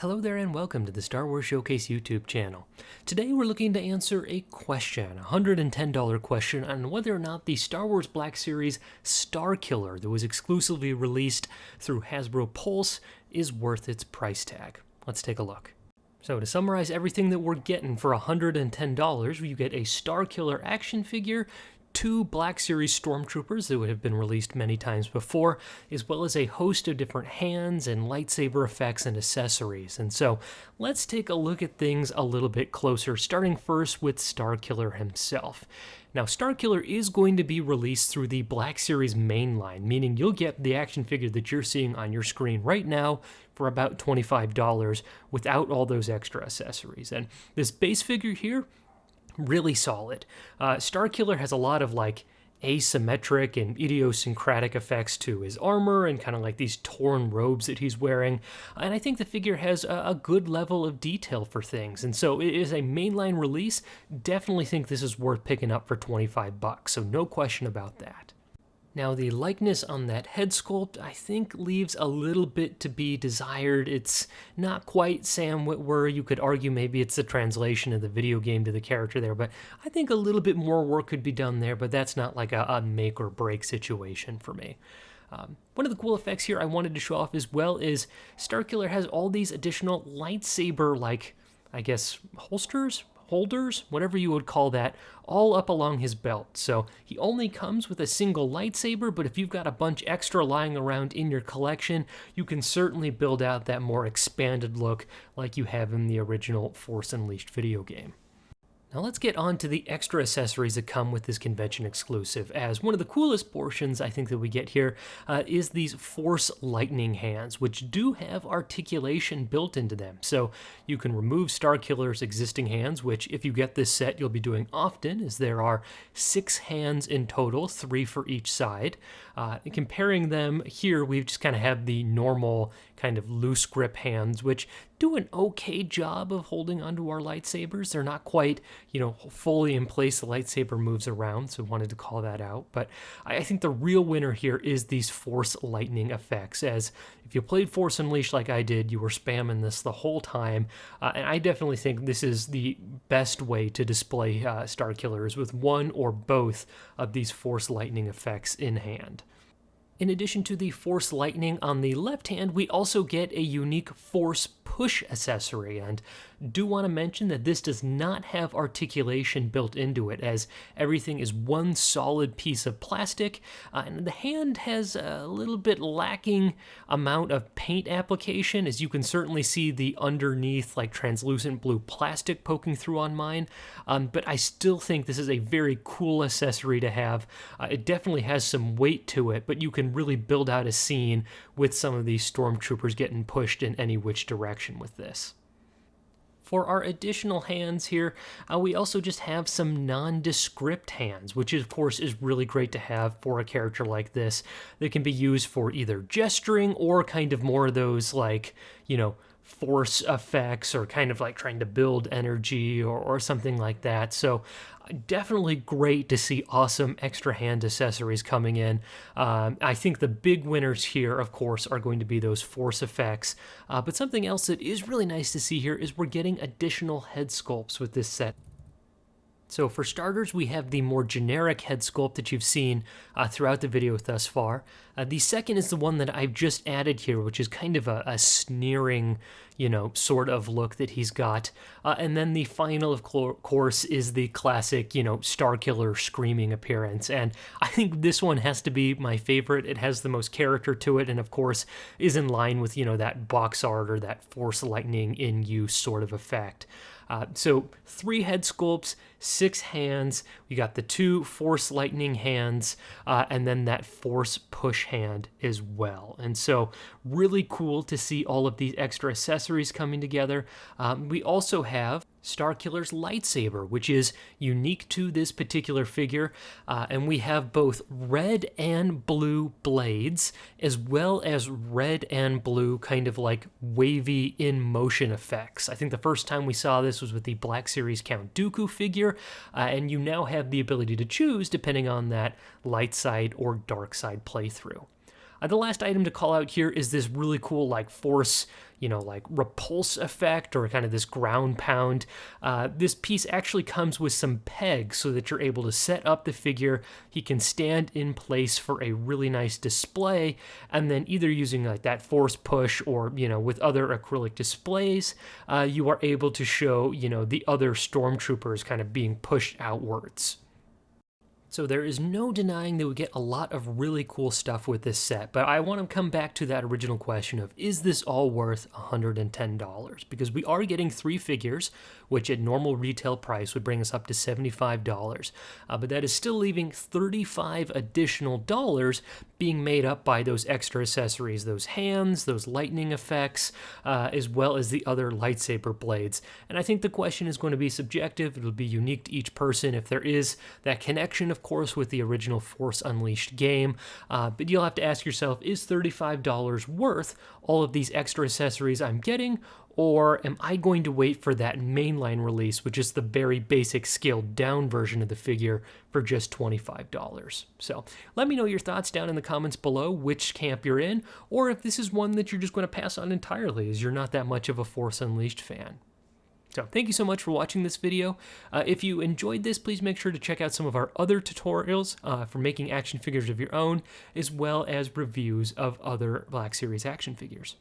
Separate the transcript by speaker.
Speaker 1: Hello there and welcome to the Star Wars Showcase YouTube channel. Today we're looking to answer a question, a $110 question on whether or not the Star Wars Black Series Starkiller that was exclusively released through Hasbro Pulse is worth its price tag. Let's take a look. So to summarize everything that we're getting for $110, you get a Starkiller action figure, 2 Black Series Stormtroopers that would have been released many times before, as well as a host of different hands and lightsaber effects and accessories. And so let's take a look at things a little bit closer, starting first with Starkiller himself. Now, Starkiller is going to be released through the Black Series mainline, meaning you'll get the action figure that you're seeing on your screen right now for about $25 without all those extra accessories. And this base figure here, really solid. Starkiller has a lot of asymmetric and idiosyncratic effects to his armor and kind of like these torn robes that he's wearing. And I think the figure has a good level of detail for things. And so it is a mainline release. Definitely think this is worth picking up for $25, so no question about that. Now, the likeness on that head sculpt, I think, leaves a little bit to be desired. It's not quite Sam Witwer. You could argue maybe it's the translation of the video game to the character there, but I think a little bit more work could be done there, but that's not like a make or break situation for me. One of the cool effects here I wanted to show off as well is Starkiller has all these additional lightsaber, I guess, holders, whatever you would call that, all up along his belt. So he only comes with a single lightsaber, but if you've got a bunch extra lying around in your collection, you can certainly build out that more expanded look like you have in the original Force Unleashed video game. Now let's get on to the extra accessories that come with this convention exclusive, as one of the coolest portions I think that we get here is these Force Lightning hands, which do have articulation built into them. So you can remove Starkiller's existing hands, which if you get this set you'll be doing often, as there are 6 hands in total, 3 for each side. Comparing them here, we just kind of have the normal kind of loose grip hands, which do an okay job of holding onto our lightsabers. They're not quite, fully in place. The lightsaber moves around, so wanted to call that out. But I think the real winner here is these Force Lightning effects, as if you played Force Unleashed like I did, you were spamming this the whole time. And I definitely think this is the best way to display Starkillers, with one or both of these Force Lightning effects in hand. In addition to the Force Lightning on the left hand, we also get a unique Force Push accessory, and do want to mention that this does not have articulation built into it, as everything is one solid piece of plastic, and the hand has a little bit lacking amount of paint application, as you can certainly see the underneath translucent blue plastic poking through on mine, but I still think this is a very cool accessory to have. It definitely has some weight to it, but you can really build out a scene with some of these stormtroopers getting pushed in any which direction with this. For our additional hands here, we also just have some nondescript hands, which of course is really great to have for a character like this that can be used for either gesturing or kind of more of those force effects, or kind of trying to build energy or something like that. So definitely great to see awesome extra hand accessories coming in. I think the big winners here, of course, are going to be those force effects. But something else that is really nice to see here is we're getting additional head sculpts with this set. So for starters, we have the more generic head sculpt that you've seen throughout the video thus far. The second is the one that I've just added here, which is kind of a sneering, sort of look that he's got. And then the final, of course, is the classic, Starkiller screaming appearance. And I think this one has to be my favorite. It has the most character to it, and of course is in line with, that box art or that Force Lightning in use sort of effect. So 3 head sculpts, 6 hands, we got the 2 Force Lightning hands, and then that Force Push hand as well. And so really cool to see all of these extra accessories coming together. We also have Starkiller's lightsaber, which is unique to this particular figure, and we have both red and blue blades, as well as red and blue kind of wavy in motion effects. I think the first time we saw this was with the Black Series Count Dooku figure, and you now have the ability to choose depending on that light side or dark side playthrough. The last item to call out here is this really cool like force, like repulse effect, or kind of this ground pound. This piece actually comes with some pegs so that you're able to set up the figure. He can stand in place for a really nice display, and then either using like that force push or, with other acrylic displays, you are able to show, the other stormtroopers kind of being pushed outwards. So there is no denying that we get a lot of really cool stuff with this set, but I want to come back to that original question of, is this all worth $110? Because we are getting 3 figures, which at normal retail price would bring us up to $75, but that is still leaving $35 additional dollars being made up by those extra accessories, those hands, those lightning effects, as well as the other lightsaber blades. And I think the question is going to be subjective. It'll be unique to each person if there is that connection, of course, with the original Force Unleashed game, but you'll have to ask yourself, is $35 worth all of these extra accessories I'm getting, or am I going to wait for that mainline release, which is the very basic scaled down version of the figure, for just $25? So let me know your thoughts down in the comments below, which camp you're in, or if this is one that you're just going to pass on entirely as you're not that much of a Force Unleashed fan. So thank you so much for watching this video. If you enjoyed this, please make sure to check out some of our other tutorials for making action figures of your own, as well as reviews of other Black Series action figures.